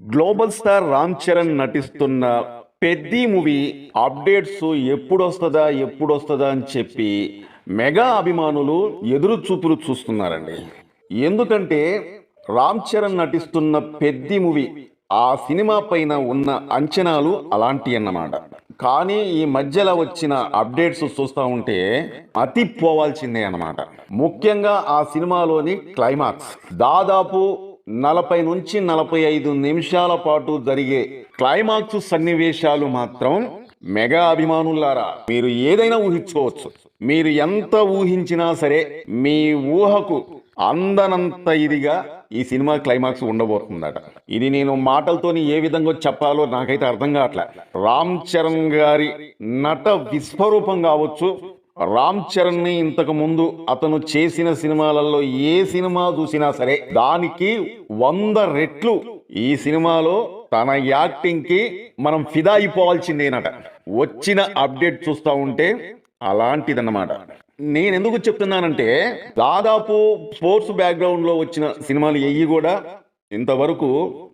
Global star Ram Charan నటిస్తున్న Peddi movie updates ఎప్పుడొస్తుందా అని చెప్పి మెగా అభిమానులు ఎదురు చూపులు చూస్తున్నారండి. ఎందుకంటే రామ్ చరణ్ నటిస్తున్న పెద్ది మూవీ ఆ సినిమా పైన ఉన్న అంచనాలు అలాంటి అన్నమాట. కానీ ఈ మధ్యలో వచ్చిన అప్డేట్స్ చూస్తూ ఉంటే పోవాల్సిందే అన్నమాట. ముఖ్యంగా ఆ సినిమాలోని క్లైమాక్స్ దాదాపు 40 నుంచి 45 నిమిషాల పాటు జరిగే క్లైమాక్స్ సన్నివేశాలు మాత్రం మెగా అభిమానులారా మీరు ఏదైనా ఊహించుకోవచ్చు. మీరు ఎంత ఊహించినా సరే మీ ఊహకు అందనంత ఇదిగా ఈ సినిమా క్లైమాక్స్ ఉండబోతుందట. ఇది నేను మాటలతోని ఏ విధంగా చెప్పాలో నాకైతే అర్థం కావట్లే. రామ్ చరణ్ గారి నట విశ్వరూపం కావచ్చు, రామ్ చరణ్ ని ఇంతకు ముందు అతను చేసిన సినిమాలలో ఏ సినిమా చూసినా సరే దానికి 100 రెట్లు ఈ సినిమాలో తన యాక్టింగ్ కి మనం ఫిదా అయిపోవాల్సిందేనట. వచ్చిన అప్డేట్ చూస్తూ ఉంటే అలాంటిదన్నమాట. నేను ఎందుకు చెప్తున్నానంటే దాదాపు స్పోర్ట్స్ బ్యాక్గ్రౌండ్ లో వచ్చిన సినిమాలు ఎయ్యి కూడా ఇంతవరకు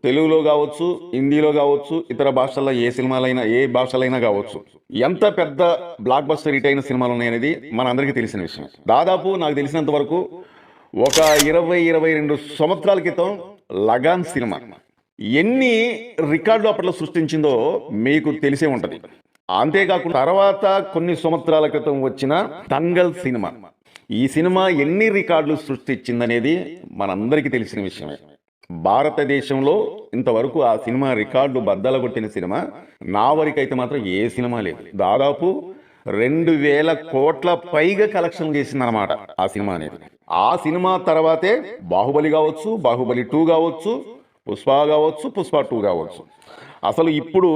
తెలుగులో కావచ్చు, హిందీలో కావచ్చు, ఇతర భాషల్లో ఏ భాషలైనా కావచ్చు, ఎంత పెద్ద బ్లాక్ బస్టర్ హిట్ అయిన సినిమాలు ఉన్నాయనేది మనందరికీ తెలిసిన విషయం. దాదాపు నాకు తెలిసినంత వరకు ఒక 20-22 సంవత్సరాల క్రితం లగాన్ సినిమా ఎన్ని రికార్డులు అప్పట్లో సృష్టించిందో మీకు తెలిసే ఉంటది. అంతేకాకుండా తర్వాత కొన్ని సంవత్సరాల క్రితం వచ్చిన దంగల్ సినిమా, ఈ సినిమా ఎన్ని రికార్డులు సృష్టించిందనేది మనందరికీ తెలిసిన విషయమే. భారతదేశంలో ఇంతవరకు ఆ సినిమా రికార్డు బద్దలు కొట్టిన సినిమా నా వరకైతే మాత్రం ఏ సినిమా లేదు. దాదాపు 2000 కోట్ల పైగా కలెక్షన్ చేసిందనమాట ఆ సినిమా అనేది. ఆ సినిమా తర్వాతే బాహుబలి కావచ్చు, బాహుబలి 2 కావచ్చు, పుష్ప కావచ్చు, పుష్ప 2 కావచ్చు. అసలు ఇప్పుడు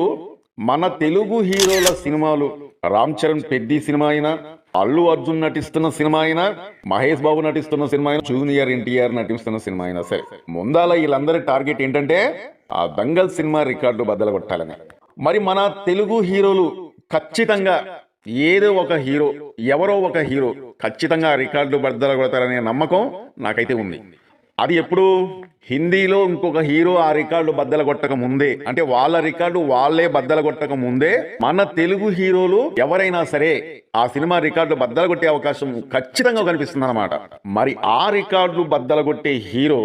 మన తెలుగు హీరోల సినిమాలు రామ్ చరణ్ పెద్ది సినిమా అయినా, అల్లు అర్జున్ నటిస్తున్న సినిమా అయినా, మహేష్ బాబు నటిస్తున్న సినిమా అయినా, జూనియర్ ఎన్టీఆర్ నటిస్తున్న సినిమా అయినా సరే ముందాల వీళ్ళందరి టార్గెట్ ఏంటంటే ఆ దంగల్ సినిమా రికార్డు బద్దలు కొట్టాలని. మరి మన తెలుగు హీరోలు ఖచ్చితంగా ఏదో ఒక హీరో, ఎవరో ఒక హీరో ఖచ్చితంగా రికార్డు బద్దలు కొడతారనే నమ్మకం నాకైతే ఉంది. అది ఎప్పుడు హిందీలో ఇంకొక హీరో ఆ రికార్డు బద్దలు కొట్టక ముందే, అంటే వాళ్ళ రికార్డు వాళ్ళే బద్దలు కొట్టక ముందే మన తెలుగు హీరోలు ఎవరైనా సరే ఆ సినిమా రికార్డు బద్దలు కొట్టే అవకాశం ఖచ్చితంగా కనిపిస్తుంది అన్నమాట. మరి ఆ రికార్డు బద్దలు కొట్టే హీరో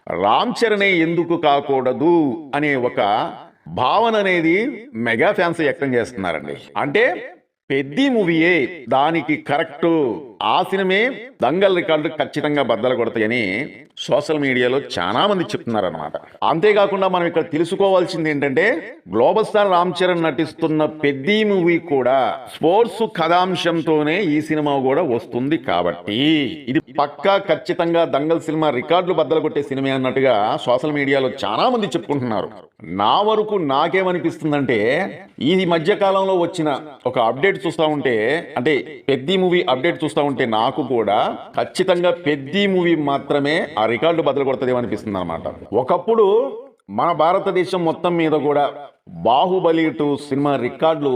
రామ్ చరణే ఎందుకు కాకూడదు అనే ఒక భావన అనేది మెగా ఫ్యాన్స్ వ్యక్తం చేస్తున్నారండి. అంటే పెద్ది మూవీయే దానికి కరెక్ట్, ఆ సినిమే దంగల్ రికార్డు ఖచ్చితంగా బద్దలు కొడతాయని సోషల్ మీడియాలో చాలా మంది చెప్తున్నారన్నమాట. అంతేకాకుండా మనం ఇక్కడ తెలుసుకోవాల్సింది ఏంటంటే గ్లోబల్ స్టార్ రామ్ చరణ్ నటిస్తున్న పెద్ది మూవీ కూడా స్పోర్ట్స్ కథాంశంతోనే ఈ సినిమా కూడా వస్తుంది కాబట్టి ఇది పక్కా ఖచ్చితంగా దంగల్ సినిమా రికార్డులు బద్దలు కొట్టే సినిమా అన్నట్టుగా సోషల్ మీడియాలో చాలా మంది చెప్పుకుంటున్నారు. నా వరకు నాకేమనిపిస్తుందంటే ఈ మధ్య కాలంలో వచ్చిన ఒక అప్డేట్ చూస్తూ ఉంటే, అంటే పెద్ది మూవీ అప్డేట్ చూస్తూ ఉంటే నాకు కూడా ఖచ్చితంగా పెద్ది మూవీ మాత్రమే ఆ రికార్డు బద్దలు కొడతదేమో అనిపిస్తుంది అనమాట. ఒకప్పుడు మన భారతదేశం మొత్తం మీద కూడా బాహుబలి 2 సినిమా రికార్డులు,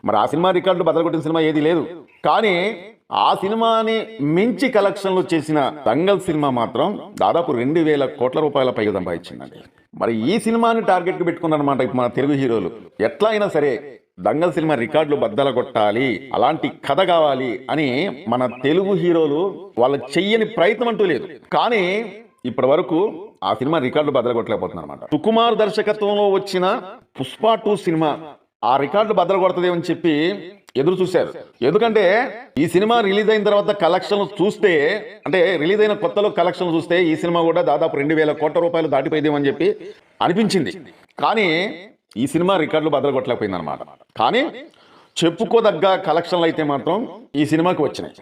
మరి ఆ సినిమా రికార్డు బద్దలు కొట్టిన సినిమా ఏది లేదు. కానీ ఆ సినిమాని మించి కలెక్షన్లు చేసిన దంగల్ సినిమా మాత్రం దాదాపు 2000 కోట్ల రూపాయల పైగా సంపాదించిందండి. మరి ఈ సినిమాని టార్గెట్ కు పెట్టుకున్నారన్నమాట ఇప్పుడు మన తెలుగు హీరోలు. ఎట్లా అయినా సరే దంగల్ సినిమా రికార్డులు బద్దలు కొట్టాలి, అలాంటి కథ కావాలి అని మన తెలుగు హీరోలు వాళ్ళు చెయ్యని ప్రయత్నం అంటూ లేదు. కానీ ఇప్పటి వరకు ఆ సినిమా రికార్డులు బద్దలు కొట్టలేకపోతున్నారు అనమాట. సుకుమార్ దర్శకత్వంలో వచ్చిన పుష్ప 2 సినిమా ఆ రికార్డులు బద్దలు కొడతదేమని చెప్పి ఎదురు చూశారు. ఎందుకంటే ఈ సినిమా రిలీజ్ అయిన తర్వాత కలెక్షన్లు చూస్తే, అంటే రిలీజ్ అయిన కొత్తలో కలెక్షన్లు చూస్తే ఈ సినిమా కూడా దాదాపు 2000 కోట్ల రూపాయలు దాటిపోయిందేమని చెప్పి అనిపించింది. కానీ ఈ సినిమా రికార్డులు బద్దలు కొట్టలేకపోయింది అనమాట. కానీ చెప్పుకోదగ్గ కలెక్షన్లు అయితే మాత్రం ఈ సినిమాకి వచ్చినాయి.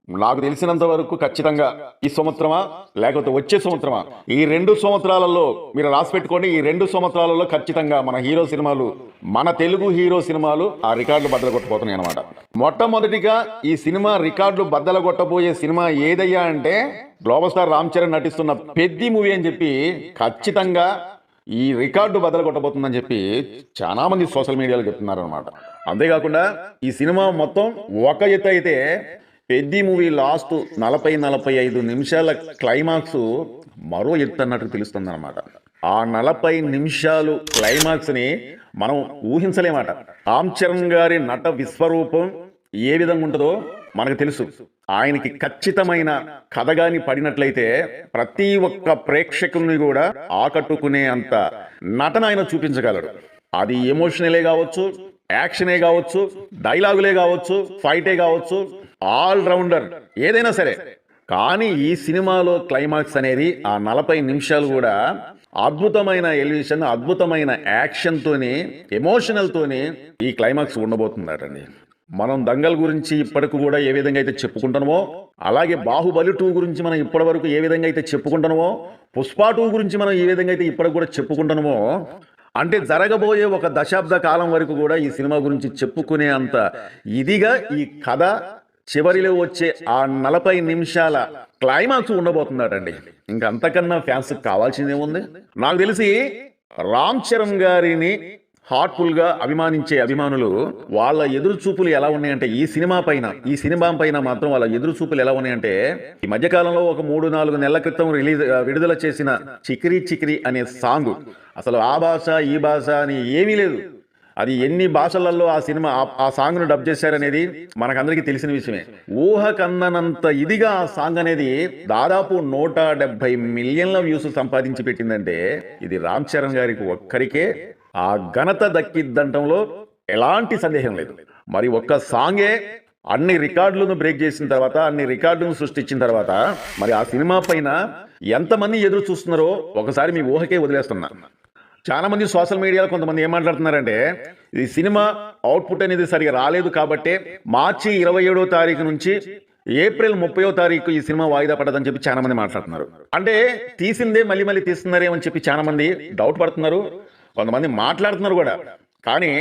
నాకు తెలిసినంత వరకు ఖచ్చితంగా ఈ సంవత్సరమా లేకపోతే వచ్చే సంవత్సరమా, ఈ 2 సంవత్సరాలలో మీరు రాసి పెట్టుకోండి, ఈ 2 సంవత్సరాలలో ఖచ్చితంగా మన హీరో సినిమాలు, మన తెలుగు హీరో సినిమాలు ఆ రికార్డులు బద్దలు కొట్టబోతున్నాయి అనమాట. మొట్టమొదటిగా ఈ సినిమా రికార్డులు బద్దలు కొట్టబోయే సినిమా ఏదయ్యా అంటే గ్లోబల్ స్టార్ రామ్ చరణ్ నటిస్తున్న పెద్ది మూవీ అని చెప్పి ఖచ్చితంగా ఈ రికార్డు బద్దలు కొట్టబోతుందని చెప్పి చాలా మంది సోషల్ మీడియాలో చెప్తున్నారు అనమాట. అంతేకాకుండా ఈ సినిమా మొత్తం ఒక ఎత్తు అయితే పెద్ది మూవీ లాస్ట్ 40-45 నిమిషాల క్లైమాక్స్ మరో ఎత్తు అన్నట్టు తెలుస్తుంది అనమాట. ఆ 40 నిమిషాలు క్లైమాక్స్ని మనం ఊహించలేమాట. రామ్ చరణ్ గారి నట విశ్వరూపం ఏ విధంగా ఉంటుందో మనకు తెలుసు. ఆయనకి ఖచ్చితమైన కథగాని పడినట్లయితే ప్రతి ఒక్క ప్రేక్షకుల్ని కూడా ఆకట్టుకునే అంత నటన ఆయన చూపించగలడు. అది ఎమోషనలే కావచ్చు, యాక్షనే కావచ్చు, డైలాగులే కావచ్చు, ఫైటే కావచ్చు, ఆల్ రౌండర్ ఏదైనా సరే. కానీ ఈ సినిమాలో క్లైమాక్స్ అనేది ఆ 40 నిమిషాలు కూడా అద్భుతమైన ఎలివేషన్, అద్భుతమైన యాక్షన్తోని, ఎమోషనల్తోని ఈ క్లైమాక్స్ ఉండబోతున్నారండి. మనం దంగల్ గురించి ఇప్పటికి కూడా ఏ విధంగా అయితే చెప్పుకుంటున్నామో, అలాగే బాహుబలి 2 గురించి మనం ఇప్పటి వరకు ఏ విధంగా అయితే చెప్పుకుంటున్నామో, పుష్ప 2 గురించి మనం ఏ విధంగా అయితే ఇప్పటికి కూడా చెప్పుకుంటున్నామో, అంటే జరగబోయే ఒక దశాబ్ద కాలం వరకు కూడా ఈ సినిమా గురించి చెప్పుకునే అంత ఇదిగా ఈ కథ చివరిలో వచ్చే ఆ 40 నిమిషాల క్లైమాక్స్ ఉండబోతున్నాడండి. ఇంకా అంతకన్నా ఫ్యాన్స్ కావాల్సిందేముంది? నాకు తెలిసి రామ్ చరణ్ గారిని హార్ట్ఫుల్ గా అభిమానించే అభిమానులు వాళ్ళ ఎదురు చూపులు ఎలా ఉన్నాయంటే ఈ సినిమా పైన మాత్రం వాళ్ళ ఎదురు చూపులు ఎలా ఉన్నాయంటే, ఈ మధ్యకాలంలో ఒక 3-4 నెలల క్రితం విడుదల చేసిన చికిరి చికిరి అనే సాంగ్, అసలు ఆ భాష ఈ భాష అని ఏమీ లేదు. అది ఎన్ని భాషలలో ఆ సినిమా ఆ సాంగ్ ను డబ్ చేశారనేది మనకందరికీ తెలిసిన విషయమే. ఊహ కందనంత ఇదిగా ఆ సాంగ్ అనేది దాదాపు 170 మిలియన్ల వ్యూస్ సంపాదించి పెట్టిందంటే ఇది రామ్ చరణ్ గారికి ఒక్కరికే ఆ ఘనత దక్కిద్దంటంలో ఎలాంటి సందేహం లేదు. మరి ఒక్క సాంగే అన్ని రికార్డులను బ్రేక్ చేసిన తర్వాత, అన్ని రికార్డులను సృష్టించిన తర్వాత, మరి ఆ సినిమా పైన ఎంతమంది ఎదురు చూస్తున్నారో ఒకసారి మీ ఊహకే వదిలేస్తున్నా. చాలా మంది సోషల్ మీడియాలో కొంతమంది ఏం మాట్లాడుతున్నారంటే, ఈ సినిమా అవుట్పుట్ అనేది సరిగా రాలేదు కాబట్టి మార్చి 27వ తారీఖు నుంచి ఏప్రిల్ 30వ తారీఖు ఈ సినిమా వాయిదా పడదని చెప్పి చాలా మంది మాట్లాడుతున్నారు. అంటే తీసిందే మళ్ళీ తీస్తున్నారేమని చెప్పి చాలా మంది డౌట్ పడుతున్నారు, కొంతమంది మాట్లాడుతున్నారు కూడా. కానీ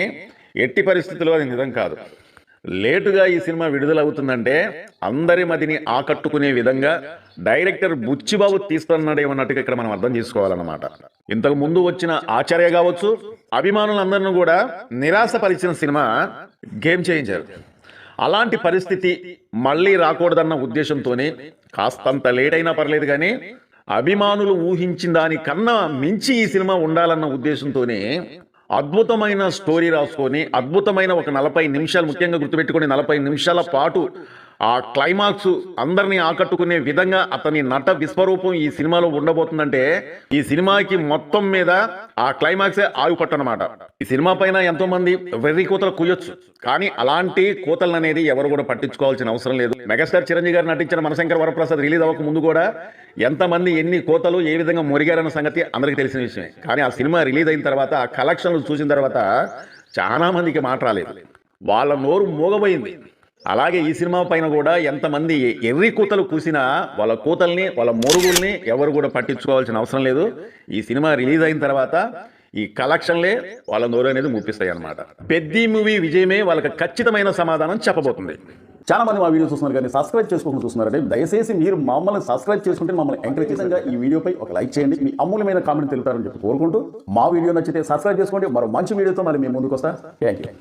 ఎట్టి పరిస్థితుల్లో అది నిజం కాదు. లేటుగా ఈ సినిమా విడుదలవుతుందంటే అందరి మదిని ఆకట్టుకునే విధంగా డైరెక్టర్ బుచ్చిబాబు తీస్తున్నాడేమన్నట్టుగా ఇక్కడ మనం అర్థం చేసుకోవాలన్నమాట. ఇంతకు ముందు వచ్చిన ఆచార్య కావచ్చు, అభిమానులందరినీ కూడా నిరాశపరిచిన సినిమా గేమ్ చేంజర్. అలాంటి పరిస్థితి మళ్ళీ రాకూడదన్న ఉద్దేశంతోనే కాస్తంత లేట్ అయినా పర్లేదు కానీ అభిమానులు ఊహించిన దానికన్నా మించి ఈ సినిమా ఉండాలన్న ఉద్దేశంతోనే అద్భుతమైన స్టోరీ రాసుకొని, అద్భుతమైన ఒక 40 నిమిషాలు, ముఖ్యంగా గుర్తుపెట్టుకుని 40 నిమిషాల పాటు ఆ క్లైమాక్స్ అందరినీ ఆకట్టుకునే విధంగా అతని నట విశ్వరూపం ఈ సినిమాలో ఉండబోతుందంటే ఈ సినిమాకి మొత్తం మీద ఆ క్లైమాక్సే ఆయుపట్టనమాట. ఈ సినిమా పైన ఎంతో మంది వెర్రి కోతలు కూయొచ్చు, కానీ అలాంటి కోతలు అనేది ఎవరు కూడా పట్టించుకోవాల్సిన అవసరం లేదు. మెగాస్టార్ చిరంజీవి గారు నటించిన మనశంకర వరప్రసాద్ రిలీజ్ అవ్వక ముందు కూడా ఎంతమంది ఎన్ని కోతలు ఏ విధంగా మురిగారన్న సంగతి అందరికీ తెలిసిన విషయమే. కానీ ఆ సినిమా రిలీజ్ అయిన తర్వాత, ఆ కలెక్షన్లు చూసిన తర్వాత చాలా మందికి మాట రాలేదు, వాళ్ళ నోరు మూగబోయింది. అలాగే ఈ సినిమా పైన కూడా ఎంతమంది ఎర్రి కూతలు కూసినా వాళ్ళ కూతల్ని, వాళ్ళ మొరుగుల్ని ఎవరు కూడా పట్టించుకోవాల్సిన అవసరం లేదు. ఈ సినిమా రిలీజ్ అయిన తర్వాత ఈ కలెక్షన్లే వాళ్ళ నోరు అనేది ముప్పిస్తాయి అన్నమాట. పెద్ద మూవీ విజయమే వాళ్ళకి ఖచ్చితమైన సమాధానం చెప్పబోతుంది. చాలా మంది మా వీడియో చూస్తున్నారు కానీ సబ్స్క్రైబ్ చేసుకోకుండా చూస్తున్నారంటే దయచేసి మీరు మమ్మల్ని సబ్స్క్రైబ్ చేసుకుంటే మమ్మల్ని ఎంకరేజ్గా ఈ వీడియోపై ఒక లైక్ చేయండి, మీ అమూల్యమైన కామెంట్ తెలుపుతారని చెప్పి కోరుకుంటూ, మా వీడియో నచ్చితే సబ్స్క్రైబ్ చేసుకోండి. మరో మంచి వీడియోతో మరి మేము ముందుకు వస్తా. Thank you.